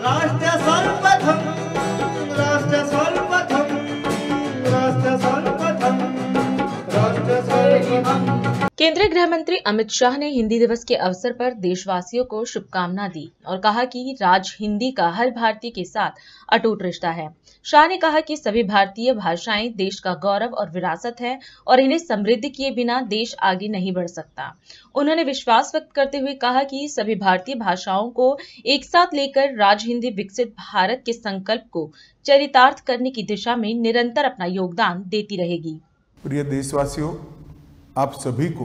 राष्ट्र सर्वप्रथम, राष्ट्र सर्वप्रथम, राष्ट्र सर्वप्रथम, राष्ट्र सर्वप्रथम। केंद्रीय गृह मंत्री अमित शाह ने हिंदी दिवस के अवसर पर देशवासियों को शुभकामना दी और कहा कि राज हिंदी का हर भारतीय के साथ अटूट रिश्ता है। शाह ने कहा कि सभी भारतीय भाषाएं देश का गौरव और विरासत है और इन्हें समृद्ध किए बिना देश आगे नहीं बढ़ सकता। उन्होंने विश्वास व्यक्त करते हुए कहा कि सभी भारतीय भाषाओं को एक साथ लेकर राज हिंदी विकसित भारत के संकल्प को चरितार्थ करने की दिशा में निरंतर अपना योगदान देती रहेगी। प्रिय देशवासियों, आप सभी को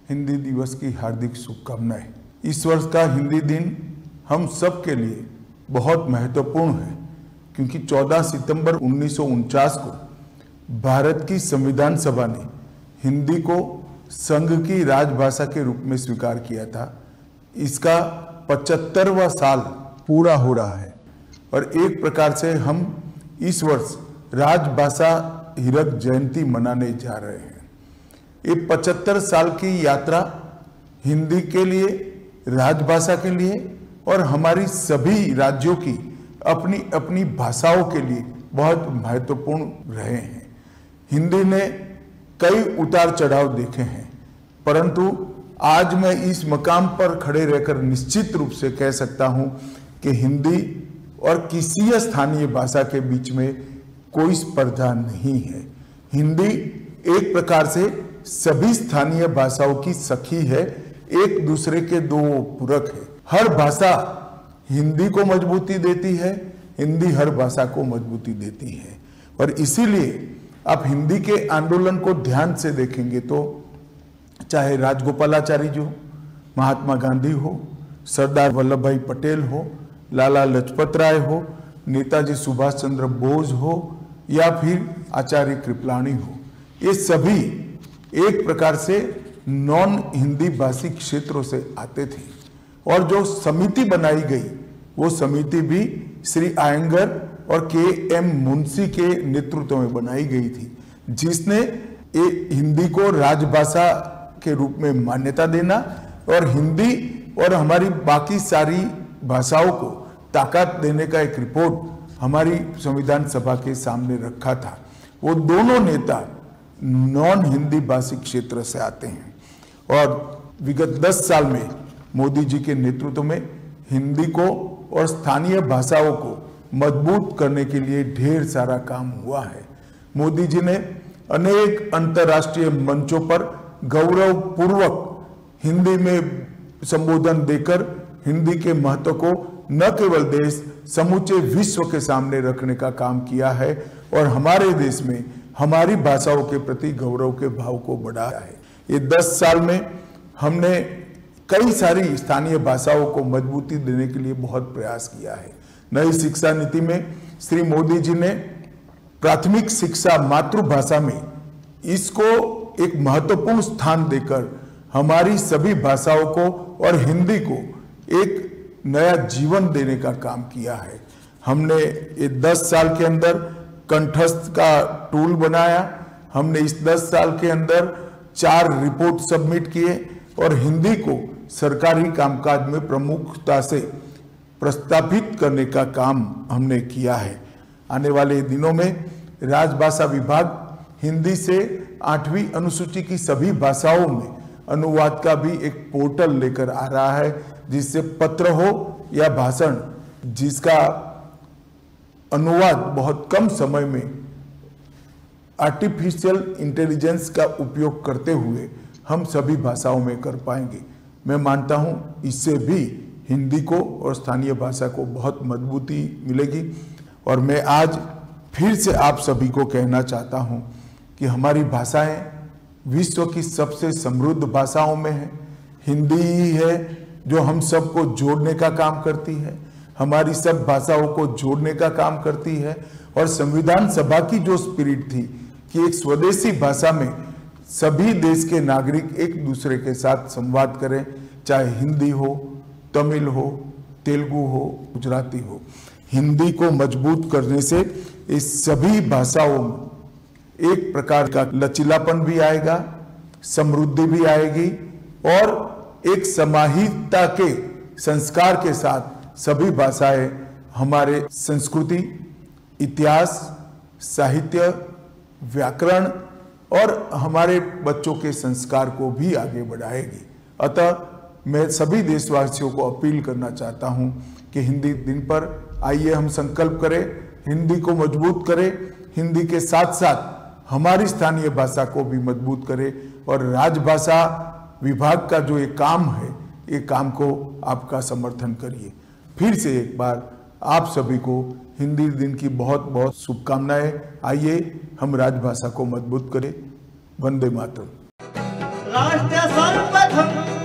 हिंदी दिवस की हार्दिक शुभकामनाएं। इस वर्ष का हिंदी दिन हम सब के लिए बहुत महत्वपूर्ण है क्योंकि 14 सितंबर 1949 को भारत की संविधान सभा ने हिंदी को संघ की राजभाषा के रूप में स्वीकार किया था। इसका 75वां साल पूरा हो रहा है और एक प्रकार से हम इस वर्ष राजभाषा हीरक जयंती मनाने जा रहे हैं। ये 75 साल की यात्रा हिंदी के लिए, राजभाषा के लिए और हमारी सभी राज्यों की अपनी अपनी भाषाओं के लिए बहुत महत्वपूर्ण रहे हैं। हिंदी ने कई उतार चढ़ाव देखे हैं, परंतु आज मैं इस मकाम पर खड़े रहकर निश्चित रूप से कह सकता हूं कि हिंदी और किसी स्थानीय भाषा के बीच में कोई स्पर्धा नहीं है। हिंदी एक प्रकार से सभी स्थानीय भाषाओं की सखी है, एक दूसरे के दो पूरक है। हर भाषा हिंदी को मजबूती देती है, हिंदी हर भाषा को मजबूती देती है और इसीलिए आप हिंदी के आंदोलन को ध्यान से देखेंगे तो चाहे राजगोपालाचारी जी हो, महात्मा गांधी हो, सरदार वल्लभ भाई पटेल हो, लाला लाजपत राय हो, नेताजी सुभाष चंद्र बोस हो या फिर आचार्य कृपलानी हो, ये सभी एक प्रकार से नॉन हिंदी भाषी क्षेत्रों से आते थे और जो समिति बनाई गई वो समिति भी श्री आयंगर और के.एम. मुंशी के नेतृत्व में बनाई गई थी, जिसने हिंदी को राजभाषा के रूप में मान्यता देना और हिंदी और हमारी बाकी सारी भाषाओं को ताकत देने का एक रिपोर्ट हमारी संविधान सभा के सामने रखा था। वो दोनों नेता नॉन हिंदी भाषी क्षेत्र से आते हैं और विगत 10 साल में मोदी जी के नेतृत्व में हिंदी को और स्थानीय भाषाओं को मजबूत करने के लिए ढेर सारा काम हुआ है। मोदी जी ने अनेक अंतर्राष्ट्रीय मंचों पर गौरवपूर्वक हिंदी में संबोधन देकर हिंदी के महत्व को न केवल देश, समूचे विश्व के सामने रखने का काम किया है और हमारे देश में हमारी भाषाओं के प्रति गौरव के भाव को बढ़ाया है। ये 10 साल में हमने कई सारी स्थानीय भाषाओं को मजबूती देने के लिए बहुत प्रयास किया है। नई शिक्षा नीति में श्री मोदी जी ने प्राथमिक शिक्षा मातृभाषा में इसको एक महत्वपूर्ण स्थान देकर हमारी सभी भाषाओं को और हिंदी को एक नया जीवन देने का काम किया है। हमने ये 10 साल के अंदर कंठस्थ का टूल बनाया। हमने इस 10 साल के अंदर 4 रिपोर्ट सबमिट किए और हिंदी को सरकारी कामकाज में प्रमुखता से प्रस्तावित करने का काम हमने किया है। आने वाले दिनों में राजभाषा विभाग हिंदी से 8वीं अनुसूची की सभी भाषाओं में अनुवाद का भी एक पोर्टल लेकर आ रहा है, जिससे पत्र हो या भाषण जिसका अनुवाद बहुत कम समय में आर्टिफिशियल इंटेलिजेंस का उपयोग करते हुए हम सभी भाषाओं में कर पाएंगे। मैं मानता हूं इससे भी हिंदी को और स्थानीय भाषा को बहुत मजबूती मिलेगी और मैं आज फिर से आप सभी को कहना चाहता हूं कि हमारी भाषाएं विश्व की सबसे समृद्ध भाषाओं में है। हिंदी ही है जो हम सबको जोड़ने का काम करती है, हमारी सब भाषाओं को जोड़ने का काम करती है और संविधान सभा की जो स्पिरिट थी कि एक स्वदेशी भाषा में सभी देश के नागरिक एक दूसरे के साथ संवाद करें, चाहे हिंदी हो, तमिल हो, तेलुगु हो, गुजराती हो। हिंदी को मजबूत करने से इस सभी भाषाओं में एक प्रकार का लचीलापन भी आएगा, समृद्धि भी आएगी और एक समाहितता के संस्कार के साथ सभी भाषाएं हमारे संस्कृति, इतिहास, साहित्य, व्याकरण और हमारे बच्चों के संस्कार को भी आगे बढ़ाएगी। अतः मैं सभी देशवासियों को अपील करना चाहता हूं कि हिंदी दिन पर आइए हम संकल्प करें, हिंदी को मजबूत करें, हिंदी के साथ साथ हमारी स्थानीय भाषा को भी मजबूत करें और राजभाषा विभाग का जो ये काम है, ये काम को आपका समर्थन करिए। फिर से एक बार आप सभी को हिंदी दिन की बहुत बहुत शुभकामनाएं। आइए हम राजभाषा को मजबूत करें। वंदे मातरम। राष्ट्र सर्वप्रथम